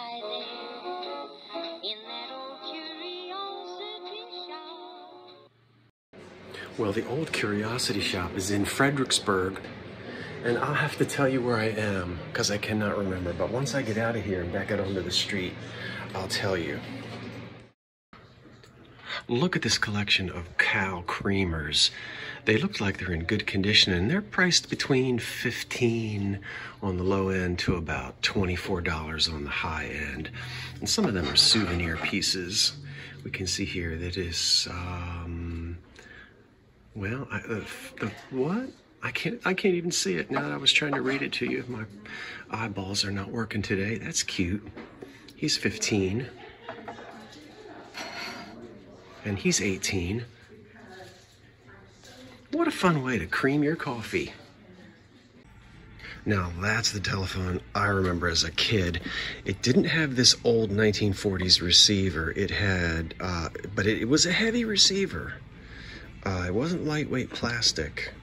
I live in that old curiosity shop. Well, the old curiosity shop is in Fredericksburg, and I'll have to tell you where I am because I cannot remember. But once I get out of here and back out onto the street, I'll tell you. Look at this collection of cow creamers. They look like they're in good condition, and they're priced between $15 on the low end to about $24 on the high end. And some of them are souvenir pieces. We can see here that is, well, what? I can't even see it now that I was trying to read it to you. My eyeballs are not working today. That's cute. He's 15. And he's 18. What a fun way to cream your coffee. Now that's the telephone I remember as a kid. It didn't have this old 1940s receiver. It had, but it was a heavy receiver. It wasn't lightweight plastic,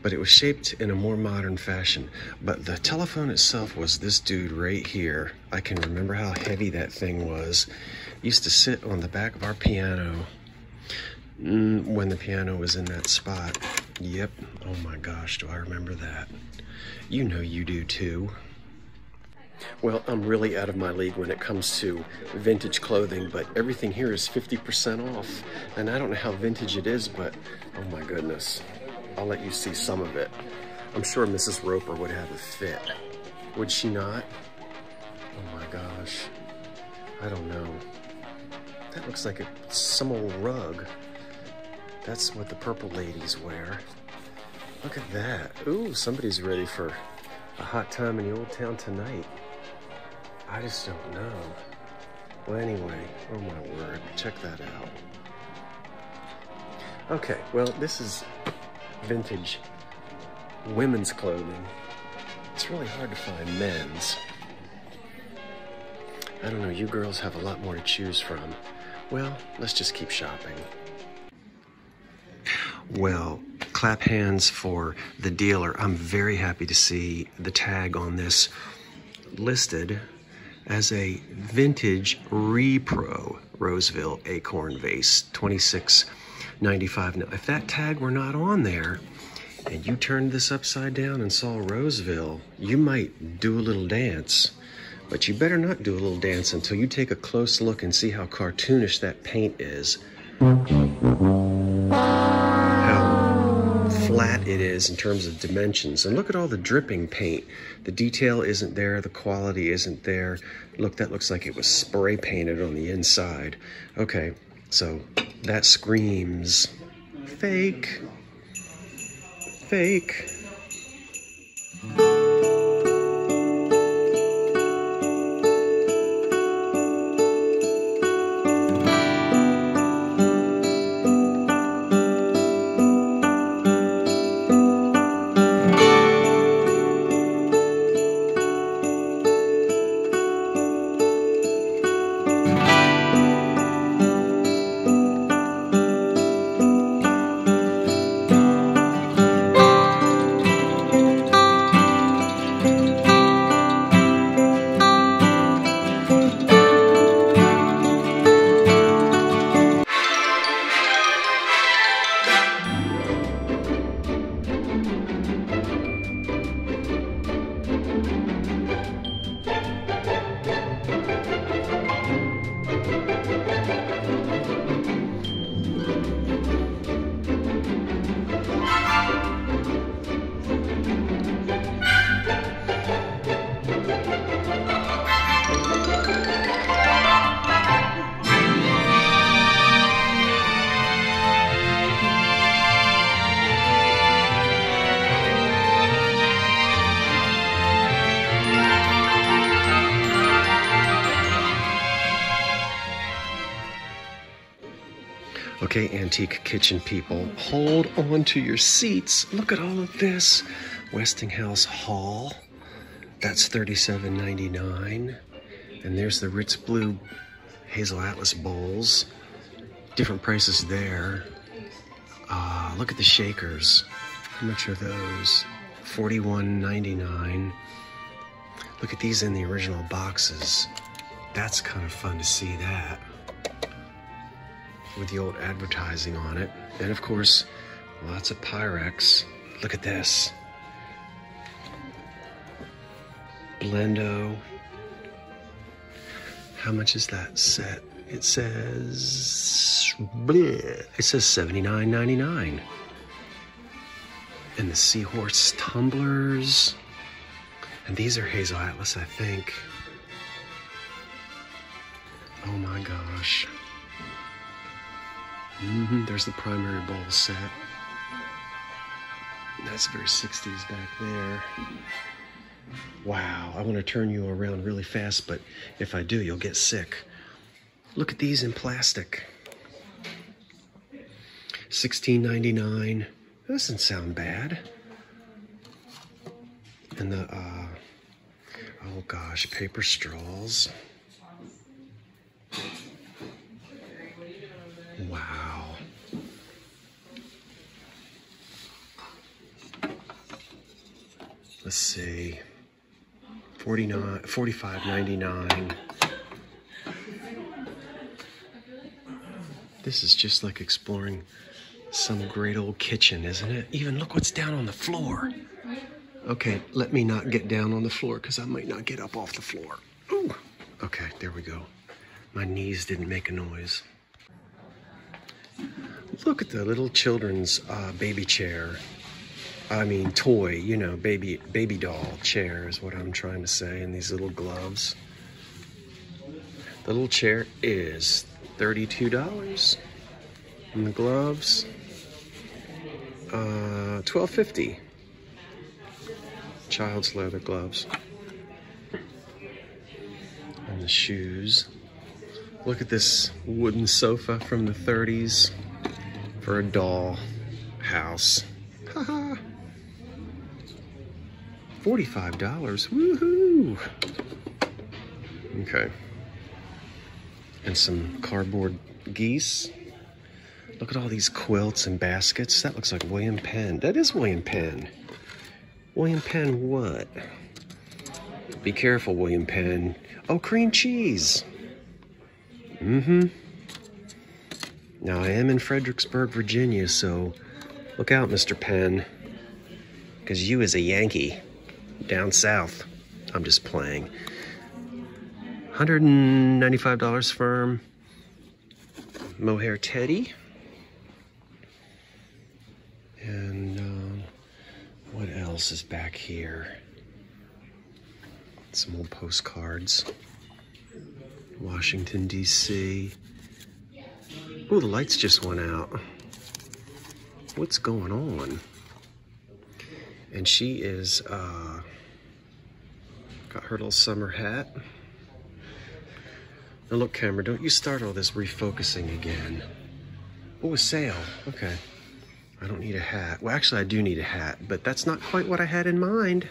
but it was shaped in a more modern fashion. But the telephone itself was this dude right here. I can remember how heavy that thing was. It used to sit on the back of our piano when the piano was in that spot. Yep. Oh my gosh, do I remember that. You know you do too. Well, I'm really out of my league when it comes to vintage clothing, but everything here is 50% off. And I don't know how vintage it is, but oh my goodness. I'll let you see some of it. I'm sure Mrs. Roper would have a fit. Would she not? Oh my gosh. I don't know. That looks like some old rug. That's what the purple ladies wear. Look at that. Ooh, somebody's ready for a hot time in the old town tonight. I just don't know. Well, anyway, oh my word, check that out. Okay, well, this is vintage women's clothing. It's really hard to find men's. I don't know, you girls have a lot more to choose from. Well, let's just keep shopping. Well, clap hands for the dealer. I'm very happy to see the tag on this listed as a vintage repro Roseville acorn vase, $26.95. Now, if that tag were not on there and you turned this upside down and saw Roseville, you might do a little dance. But you better not do a little dance until you take a close look and see how cartoonish that paint is. How flat it is in terms of dimensions. And look at all the dripping paint. The detail isn't there, the quality isn't there. Look, that looks like it was spray painted on the inside. Okay, so that screams fake. Fake. Okay, antique kitchen people, hold on to your seats. Look at all of this. Westinghouse Hall, that's $37.99. And there's the Ritz Blue Hazel Atlas bowls. Different prices there. Look at the shakers. How much are those? $41.99. Look at these in the original boxes. That's kind of fun to see that. With the old advertising on it. And of course, lots of Pyrex. Look at this. Blendo. How much is that set? It says $79.99. And the Seahorse tumblers. And these are Hazel Atlas, I think. Oh my gosh. There's the primary bowl set. That's very 60s back there. Wow, I want to turn you around really fast, but if I do, you'll get sick. Look at these in plastic. $16.99. That doesn't sound bad. And the, oh gosh, paper straws. Wow. Let's see. $45.99. This is just like exploring some great old kitchen, isn't it? Even look what's down on the floor. Okay, let me not get down on the floor because I might not get up off the floor. Ooh. Okay, there we go. My knees didn't make a noise. Look at the little children's baby chair. I mean, toy, you know, baby doll chair is what I'm trying to say, and these little gloves. The little chair is $32. And the gloves, $12.50. Child's leather gloves. And the shoes. Look at this wooden sofa from the 30s for a doll house. Haha. $45. Woohoo! Okay. And some cardboard geese. Look at all these quilts and baskets. That looks like William Penn. That is William Penn. William Penn what? Be careful, William Penn. Oh, cream cheese. Now, I am in Fredericksburg, Virginia, so look out, Mr. Penn. Because you is a Yankee. Down south. I'm just playing. $195 firm. Mohair Teddy. And what else is back here? Some old postcards. Washington, D.C. Oh, the lights just went out. What's going on? And she is, got her little summer hat. Now look, camera, don't you start all this refocusing again. Oh, a sale, okay. I don't need a hat. Well, actually, I do need a hat, but that's not quite what I had in mind.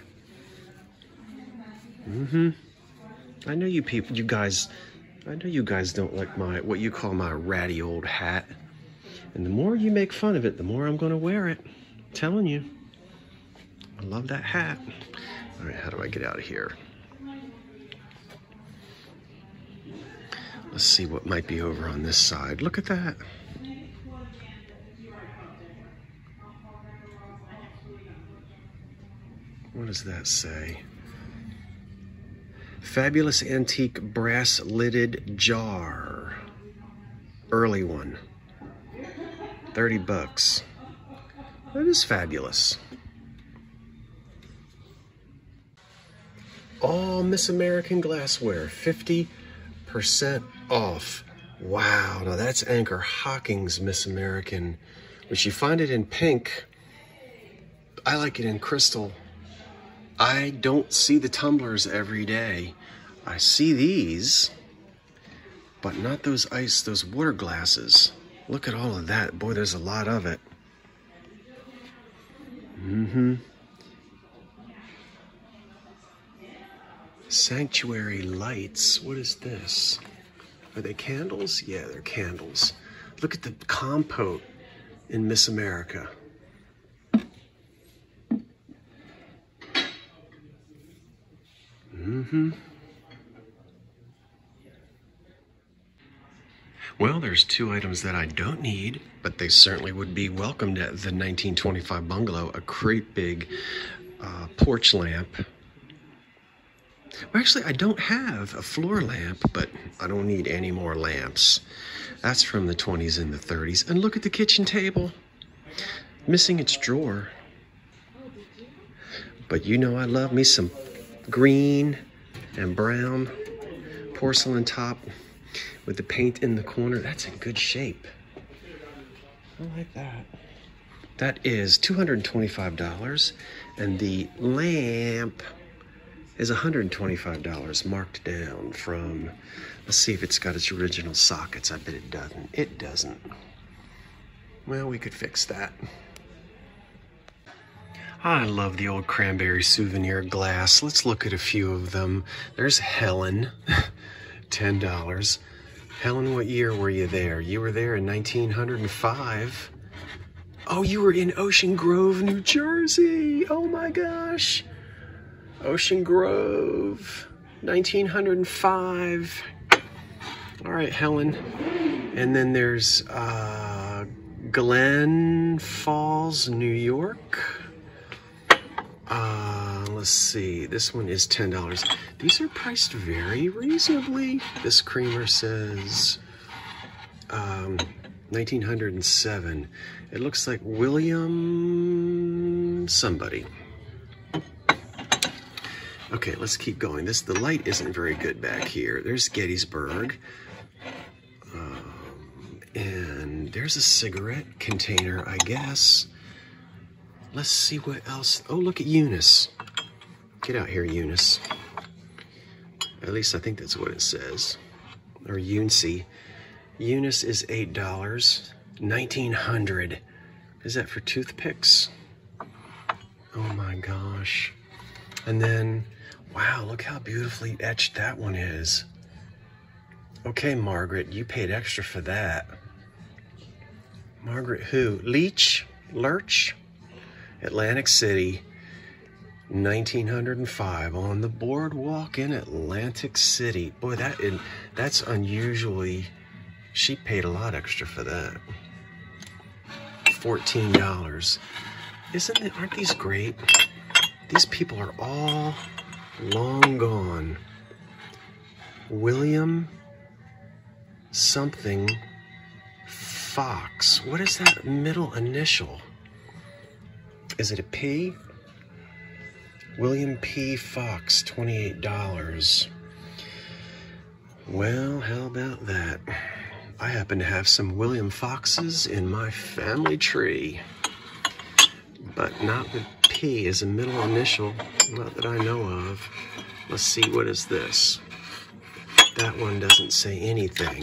I know you people, I know you guys don't like what you call my ratty old hat. And the more you make fun of it, the more I'm gonna wear it. I'm telling you. I love that hat. All right, how do I get out of here? Let's see what might be over on this side. Look at that. What does that say? Fabulous antique brass lidded jar. Early one. 30 bucks. That is fabulous. All Miss American glassware, 50% off. Wow, now that's Anchor Hocking's Miss American, which you find it in pink. I like it in crystal. I don't see the tumblers every day. I see these, but not those those water glasses. Look at all of that. Boy, there's a lot of it. Sanctuary lights. What is this? Are they candles? Yeah, they're candles. Look at the compote in Miss America. Well, there's two items that I don't need, but they certainly would be welcomed at the 1925 bungalow. A great big porch lamp. Well, actually, I don't have a floor lamp, but I don't need any more lamps. That's from the 20s and the 30s. And look at the kitchen table. Missing its drawer. But you know I love me some green and brown porcelain top with the paint in the corner. That's in good shape. I like that. That is $225, and the lamp is $125 marked down from, let's see if it's got its original sockets. I bet it doesn't. It doesn't. Well, we could fix that. I love the old Cranberry souvenir glass. Let's look at a few of them. There's Helen, $10. Helen, what year were you there? You were there in 1905. Oh, you were in Ocean Grove, New Jersey. Oh my gosh. Ocean Grove, 1905. All right, Helen. And then there's Glen Falls, New York. Let's see, this one is $10. These are priced very reasonably. This creamer says 1907. It looks like William somebody. Okay, let's keep going. The light isn't very good back here. There's Gettysburg. And there's a cigarette container, I guess. Let's see what else. Oh, look at Eunice. Get out here, Eunice. At least I think that's what it says. Or Eunice. Eunice is $8. 1900. Is that for toothpicks? Oh my gosh. And then, wow, look how beautifully etched that one is. Okay, Margaret, you paid extra for that. Margaret who? Leach? Lurch? Atlantic City, 1905, on the boardwalk in Atlantic City. Boy, that's unusually, she paid a lot extra for that. $14. Aren't these great? These people are all long gone. William something Fox. What is that middle initial? Is it a P? William P. Fox, $28. Well, how about that? I happen to have some William Foxes in my family tree, but not with P as a middle initial, not that I know of. Let's see, what is this? That one doesn't say anything.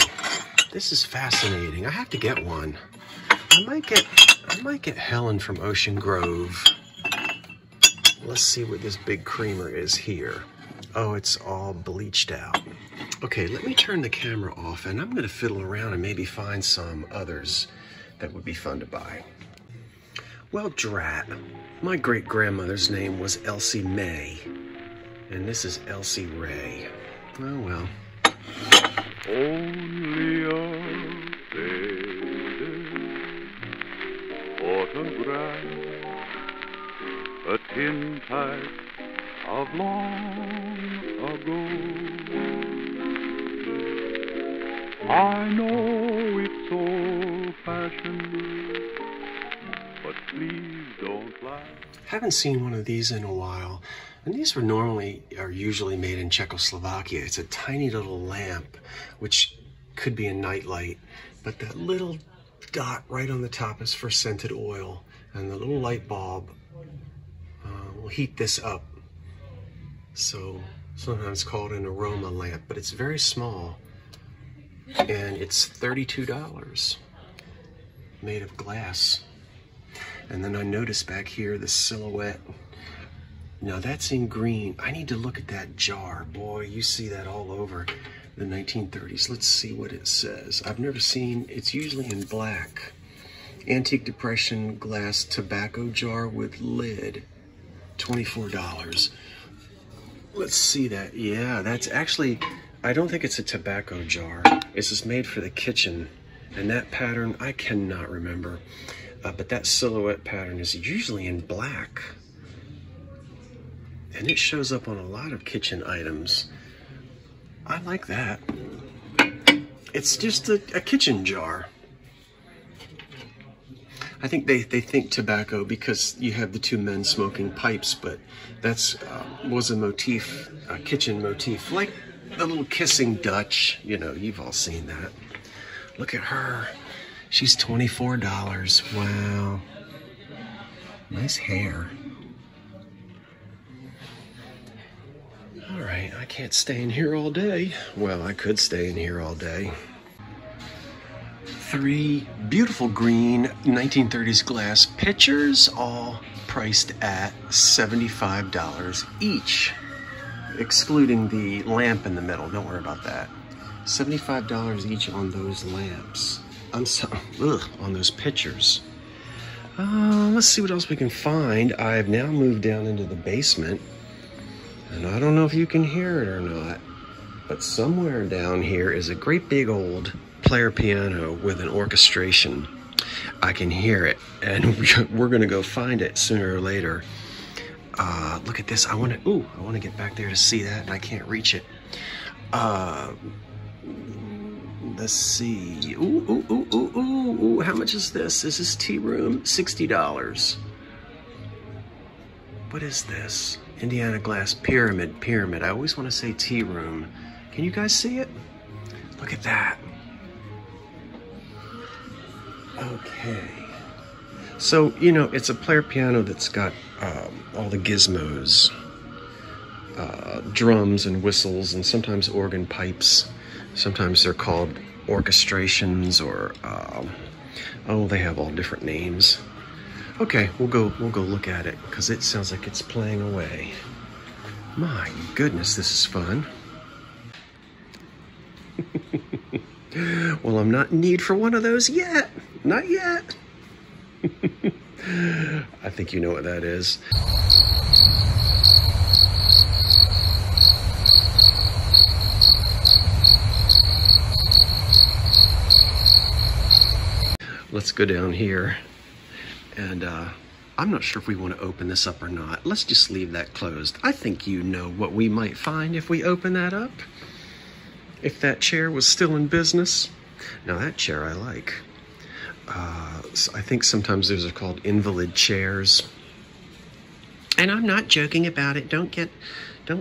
This is fascinating. I have to get one. I might get Helen from Ocean Grove. Let's see what this big creamer is here. Oh, it's all bleached out. Okay, let me turn the camera off, and I'm gonna fiddle around and maybe find some others that would be fun to buy. Well, drat. My great-grandmother's name was Elsie May, and this is Elsie Ray. Oh, well. Only a faded photograph, a tintype of long ago. I know it's old-fashioned, but please don't laugh. Haven't seen one of these in a while, and these are usually made in Czechoslovakia. It's a tiny little lamp, which could be a nightlight, but that little dot right on the top is for scented oil, and the little light bulb will heat this up. So sometimes called an aroma lamp, but it's very small, and it's $32, made of glass. And then I noticed back here the silhouette. Now that's in green. I need to look at that jar. Boy, you see that all over the 1930s. Let's see what it says. I've never seen, it's usually in black. Antique Depression glass tobacco jar with lid, $24. Let's see that. Yeah, that's actually I don't think it's a tobacco jar. This is made for the kitchen. And that pattern, I cannot remember. But that silhouette pattern is usually in black. And it shows up on a lot of kitchen items. I like that. It's just a kitchen jar. I think they think tobacco because you have the two men smoking pipes, but that's was a motif, a kitchen motif, like the little kissing Dutch. You know, you've all seen that. Look at her. She's $24. Wow. Nice hair. All right, I can't stay in here all day. Well, I could stay in here all day. 3 beautiful green 1930s glass pitchers, all priced at $75 each, excluding the lamp in the middle. Don't worry about that. $75 each on those lamps. I'm sorry, on those pitchers. Let's see what else we can find. I've now moved down into the basement, and I don't know if you can hear it or not, but somewhere down here is a great big old player piano with an orchestration. I can hear it, and we're gonna go find it sooner or later. Look at this. I want to get back there to see that, and I can't reach it. Let's see. Ooh. How much is this? This is tea room, $60. What is this? Indiana glass pyramid. I always want to say tea room. Can you guys see it? Look at that. Okay. So, you know, it's a player piano that's got all the gizmos, drums and whistles, and sometimes organ pipes. Sometimes they're called orchestrations, or they have all different names. Okay, we'll go look at it because it sounds like it's playing away. My goodness, this is fun. Well, I'm not in need for one of those yet. Not yet. I think you know what that is. Let's go down here, and I'm not sure if we want to open this up or not. Let's just leave that closed. I think you know what we might find if we open that up. If that chair was still in business. Now that chair I like. So I think sometimes those are called invalid chairs. And I'm not joking about it. Don't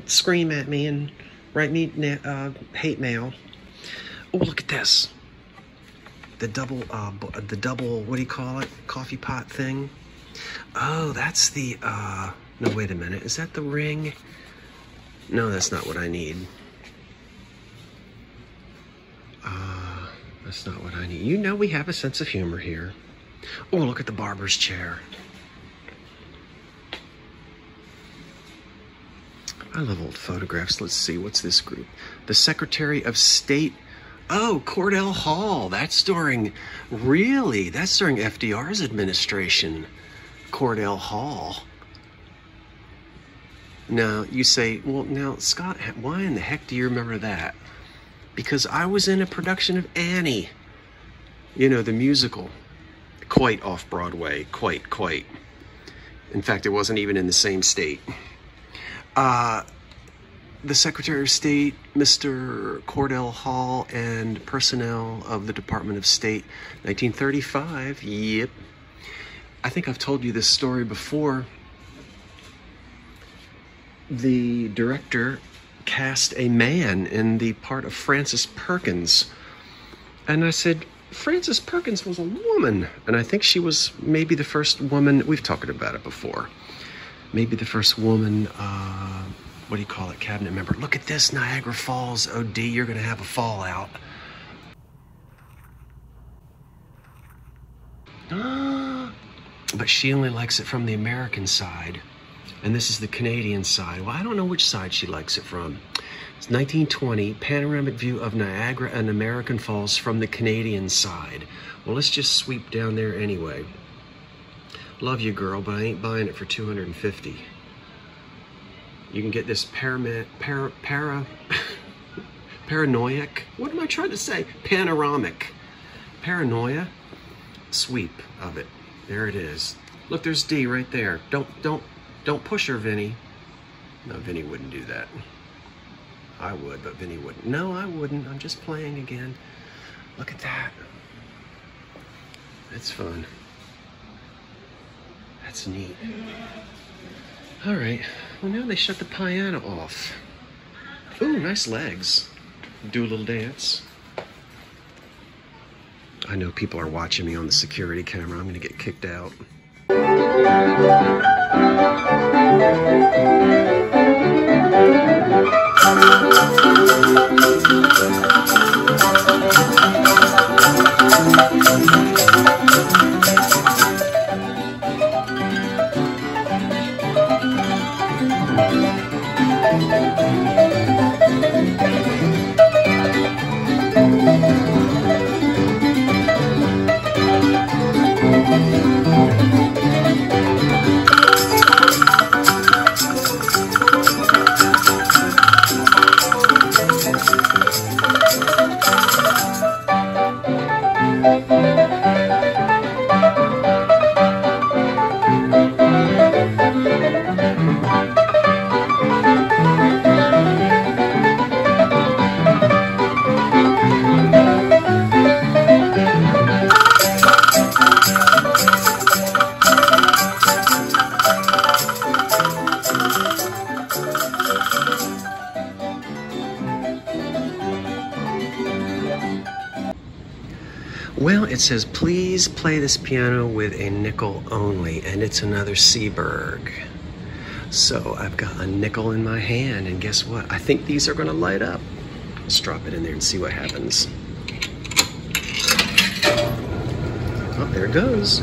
scream at me and write me hate mail. Oh, look at this. The double, what do you call it? Coffee pot thing. Oh, that's the, no, wait a minute. Is that the ring? No, that's not what I need. That's not what I need. You know we have a sense of humor here. Oh, look at the barber's chair. I love old photographs. Let's see, what's this group? The Secretary of State. Oh, Cordell Hall. That's during FDR's administration. Cordell Hall. Now, you say, well, now, Scott, why in the heck do you remember that? Because I was in a production of Annie. You know, the musical. Quite off-Broadway. Quite. In fact, it wasn't even in the same state. The Secretary of State, Mr. Cordell Hall, and personnel of the Department of State, 1935, yep. I think I've told you this story before. The director cast a man in the part of Frances Perkins. And I said, Frances Perkins was a woman. And I think she was maybe the first woman, we've talked about it before, maybe the first woman, what do you call it, cabinet member. Look at this, Niagara Falls. Oh, D, you're going to have a fallout. But she only likes it from the American side. And this is the Canadian side. Well, I don't know which side she likes it from. It's 1920, panoramic view of Niagara and American Falls from the Canadian side. Well, let's just sweep down there anyway. Love you, girl, but I ain't buying it for $250. You can get this Paranoiac. What am I trying to say? Panoramic. Paranoia. Sweep of it. There it is. Look, there's D right there. Don't push her, Vinny. No, Vinny wouldn't do that. I would, but Vinny wouldn't. No, I wouldn't. I'm just playing again. Look at that. That's fun. That's neat. All right. Well, now they shut the piano off. Ooh, nice legs. Do a little dance. I know people are watching me on the security camera. I'm going to get kicked out. Well, it says, please play this piano with a nickel only, and it's another Seeburg. So I've got a nickel in my hand, and guess what? I think these are gonna light up. Let's drop it in there and see what happens. Oh, there it goes.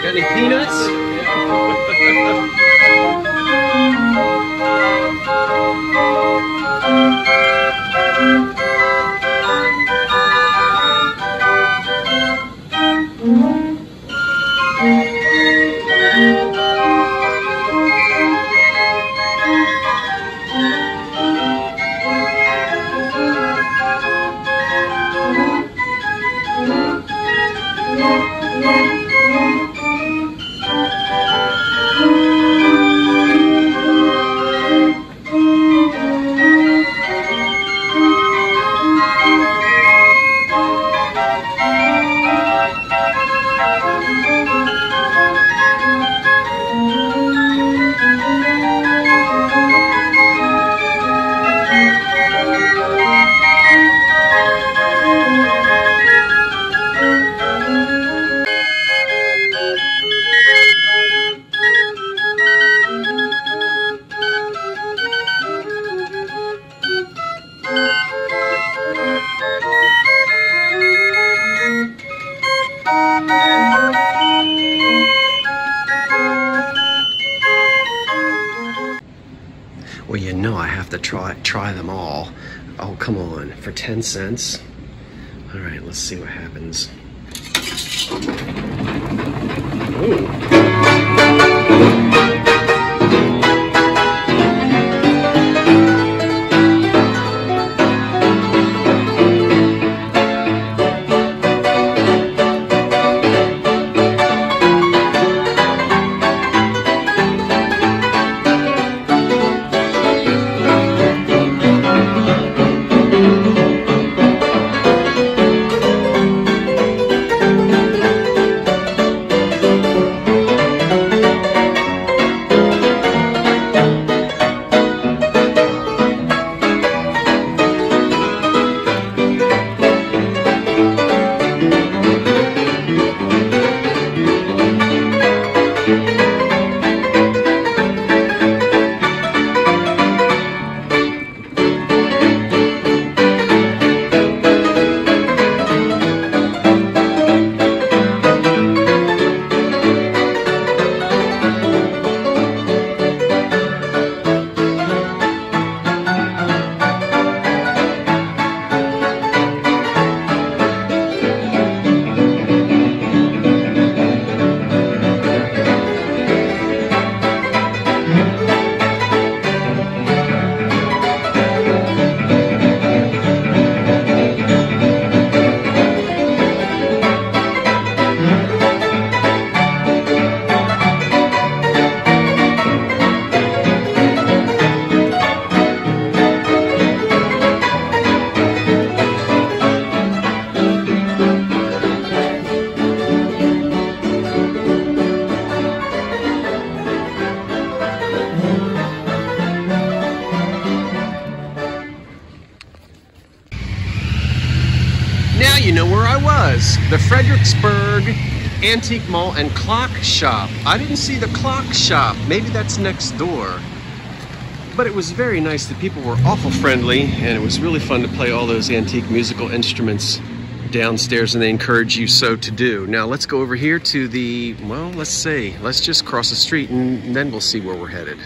Got any peanuts? Well, you know I have to try them all. Oh, come on, for 10 cents? All right, let's see what happens. Ooh. you know where I was. The Fredericksburg Antique Mall and Clock Shop. I didn't see the clock shop. Maybe that's next door. But it was very nice. The people were awful friendly, and it was really fun to play all those antique musical instruments downstairs, and they encourage you so to do. Now let's go over here to the, well, let's just cross the street and then we'll see where we're headed.